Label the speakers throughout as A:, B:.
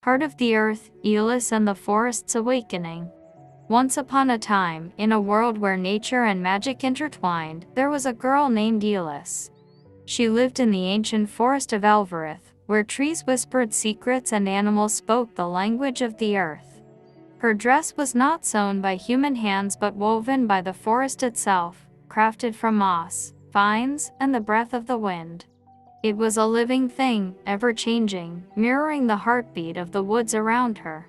A: Heart of the Earth, Aelis and the Forest's Awakening. Once upon a time, in a world where nature and magic intertwined, there was a girl named Aelis. She lived in the ancient forest of Elvareth, where trees whispered secrets and animals spoke the language of the earth. Her dress was not sewn by human hands but woven by the forest itself, crafted from moss, vines, and the breath of the wind. It was a living thing, ever-changing, mirroring the heartbeat of the woods around her.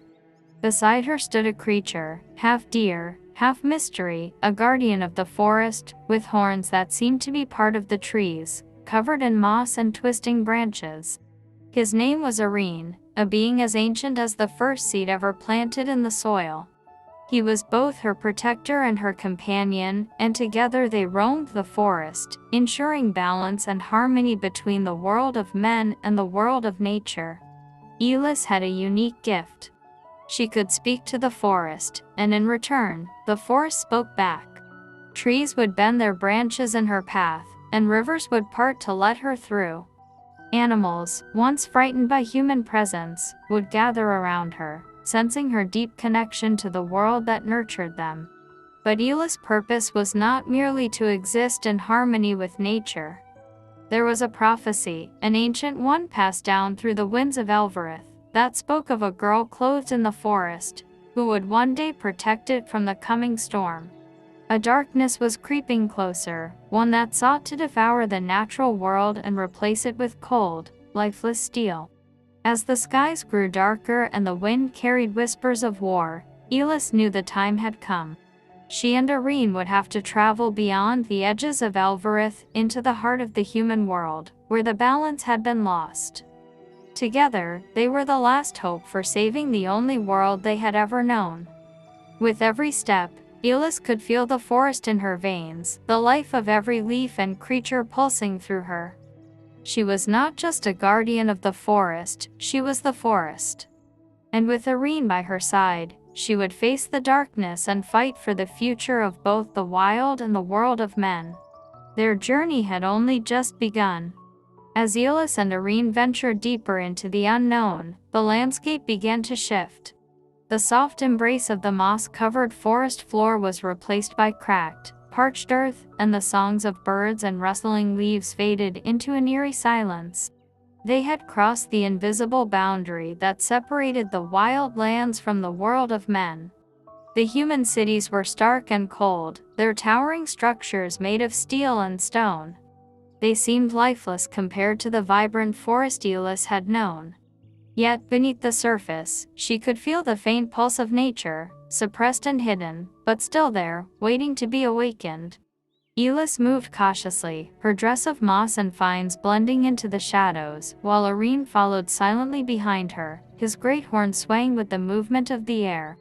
A: Beside her stood a creature, half deer, half mystery, a guardian of the forest, with horns that seemed to be part of the trees, covered in moss and twisting branches. His name was Aroen, a being as ancient as the first seed ever planted in the soil. He was both her protector and her companion, and together they roamed the forest, ensuring balance and harmony between the world of men and the world of nature. Aelis had a unique gift. She could speak to the forest, and in return, the forest spoke back. Trees would bend their branches in her path, and rivers would part to let her through. Animals, once frightened by human presence, would gather around her, sensing her deep connection to the world that nurtured them. But Aelis' purpose was not merely to exist in harmony with nature. There was a prophecy, an ancient one passed down through the winds of Elvareth, that spoke of a girl clothed in the forest, who would one day protect it from the coming storm. A darkness was creeping closer, one that sought to devour the natural world and replace it with cold, lifeless steel. As the skies grew darker and the wind carried whispers of war, Aelis knew the time had come. She and Aroen would have to travel beyond the edges of Elvareth into the heart of the human world, where the balance had been lost. Together, they were the last hope for saving the only world they had ever known. With every step, Aelis could feel the forest in her veins, the life of every leaf and creature pulsing through her. She was not just a guardian of the forest, she was the forest. And with Aroen by her side, she would face the darkness and fight for the future of both the wild and the world of men. Their journey had only just begun. As Aelis and Aroen ventured deeper into the unknown, the landscape began to shift. The soft embrace of the moss-covered forest floor was replaced by cracked, parched earth, and the songs of birds and rustling leaves faded into an eerie silence. They had crossed the invisible boundary that separated the wild lands from the world of men. The human cities were stark and cold, their towering structures made of steel and stone. They seemed lifeless compared to the vibrant forest Aelis had known. Yet beneath the surface, she could feel the faint pulse of nature, suppressed and hidden, but still there, waiting to be awakened. Aelis moved cautiously, her dress of moss and vines blending into the shadows, while Aroen followed silently behind her, his great horn swaying with the movement of the air.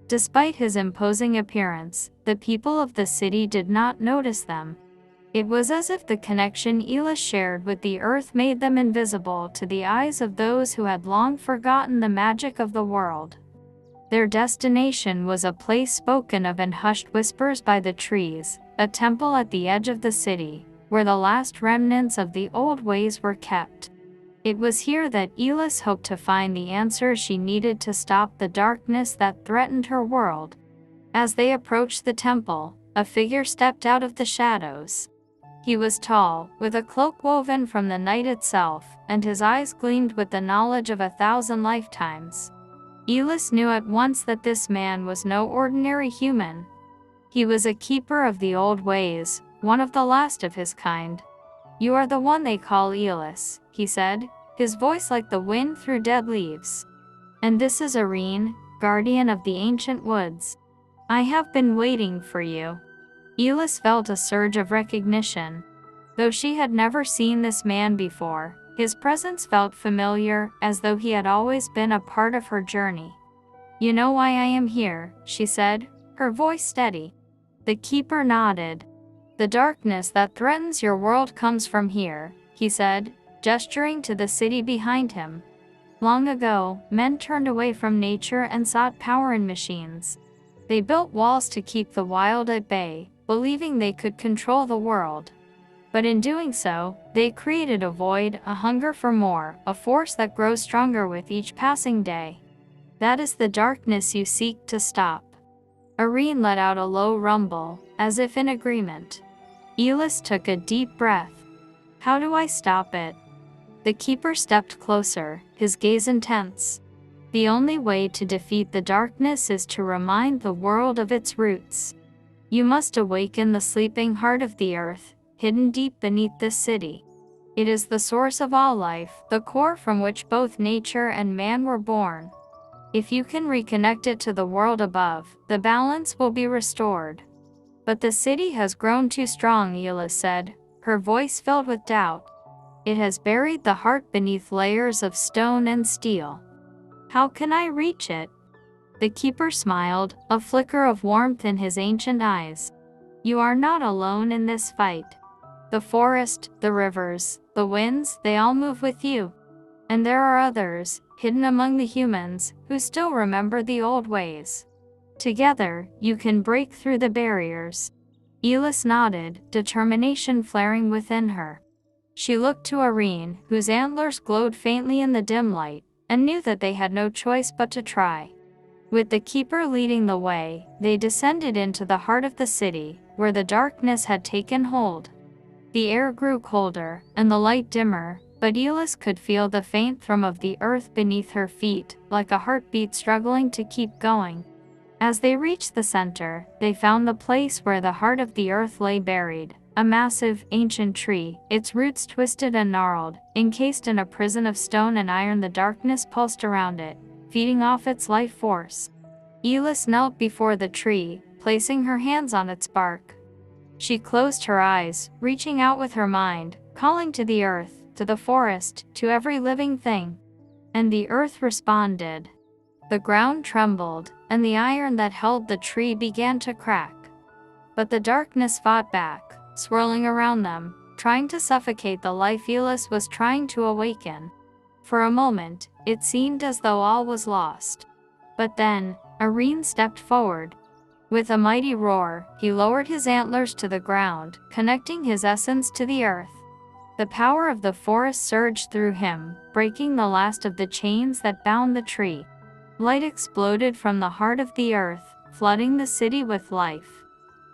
A: Despite his imposing appearance, the people of the city did not notice them. It was as if the connection Aelis shared with the earth made them invisible to the eyes of those who had long forgotten the magic of the world. Their destination was a place spoken of in hushed whispers by the trees, a temple at the edge of the city, where the last remnants of the old ways were kept. It was here that Aelis hoped to find the answers she needed to stop the darkness that threatened her world. As they approached the temple, a figure stepped out of the shadows. He was tall, with a cloak woven from the night itself, and his eyes gleamed with the knowledge of 1,000 lifetimes. Aelis knew at once that this man was no ordinary human. He was a keeper of the old ways, one of the last of his kind. "You are the one they call Aelis," he said, his voice like the wind through dead leaves. "And this is Aroen, guardian of the ancient woods. I have been waiting for you." Aelis felt a surge of recognition. Though she had never seen this man before, his presence felt familiar, as though he had always been a part of her journey. "You know why I am here," she said, her voice steady. The keeper nodded. "The darkness that threatens your world comes from here," he said, gesturing to the city behind him. "Long ago, men turned away from nature and sought power in machines. They built walls to keep the wild at bay, believing they could control the world. But in doing so, they created a void, a hunger for more, a force that grows stronger with each passing day. That is the darkness you seek to stop. Aroen let out a low rumble, as if in agreement. Aelis took a deep breath. How do I stop it? The keeper stepped closer, his gaze intense. The only way to defeat the darkness is to remind the world of its roots. You must awaken the sleeping heart of the earth, hidden deep beneath this city. It is the source of all life, the core from which both nature and man were born. If you can reconnect it to the world above, the balance will be restored. But the city has grown too strong, Aelis said, her voice filled with doubt. It has buried the heart beneath layers of stone and steel. How can I reach it? The keeper smiled, a flicker of warmth in his ancient eyes. You are not alone in this fight. The forest, the rivers, the winds, they all move with you. And there are others, hidden among the humans, who still remember the old ways. Together, you can break through the barriers. Aelis nodded, determination flaring within her. She looked to Aroen, whose antlers glowed faintly in the dim light, and knew that they had no choice but to try. With the keeper leading the way, they descended into the heart of the city, where the darkness had taken hold. The air grew colder, and the light dimmer, but Aelis could feel the faint thrum of the earth beneath her feet, like a heartbeat struggling to keep going. As they reached the center, they found the place where the heart of the earth lay buried, a massive, ancient tree, its roots twisted and gnarled, encased in a prison of stone and iron. The darkness pulsed around it, feeding off its life force. Aelis knelt before the tree, placing her hands on its bark. She closed her eyes, reaching out with her mind, calling to the earth, to the forest, to every living thing. And the earth responded. The ground trembled, and the iron that held the tree began to crack. But the darkness fought back, swirling around them, trying to suffocate the life Aelis was trying to awaken. For a moment, it seemed as though all was lost. But then, Aroen stepped forward. With a mighty roar, he lowered his antlers to the ground, connecting his essence to the earth. The power of the forest surged through him, breaking the last of the chains that bound the tree. Light exploded from the heart of the earth, flooding the city with life.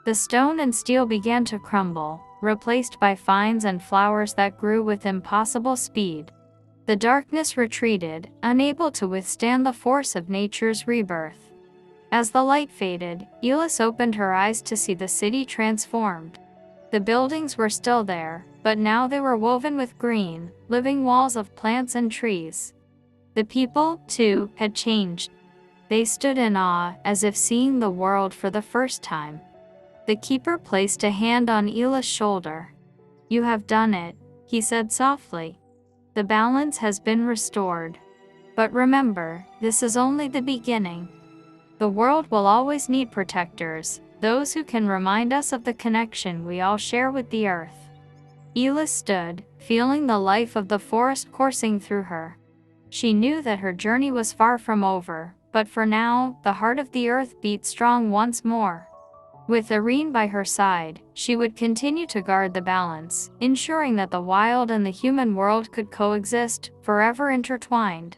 A: The stone and steel began to crumble, replaced by vines and flowers that grew with impossible speed. The darkness retreated, unable to withstand the force of nature's rebirth. As the light faded, Aelis opened her eyes to see the city transformed. The buildings were still there, but now they were woven with green, living walls of plants and trees. The people, too, had changed. They stood in awe, as if seeing the world for the first time. The keeper placed a hand on Aelis' shoulder. You have done it, he said softly. The balance has been restored. But remember, this is only the beginning. The world will always need protectors, those who can remind us of the connection we all share with the earth. Aelis stood, feeling the life of the forest coursing through her. She knew that her journey was far from over, but for now, the heart of the earth beat strong once more. With Aroen by her side, she would continue to guard the balance, ensuring that the wild and the human world could coexist, forever intertwined.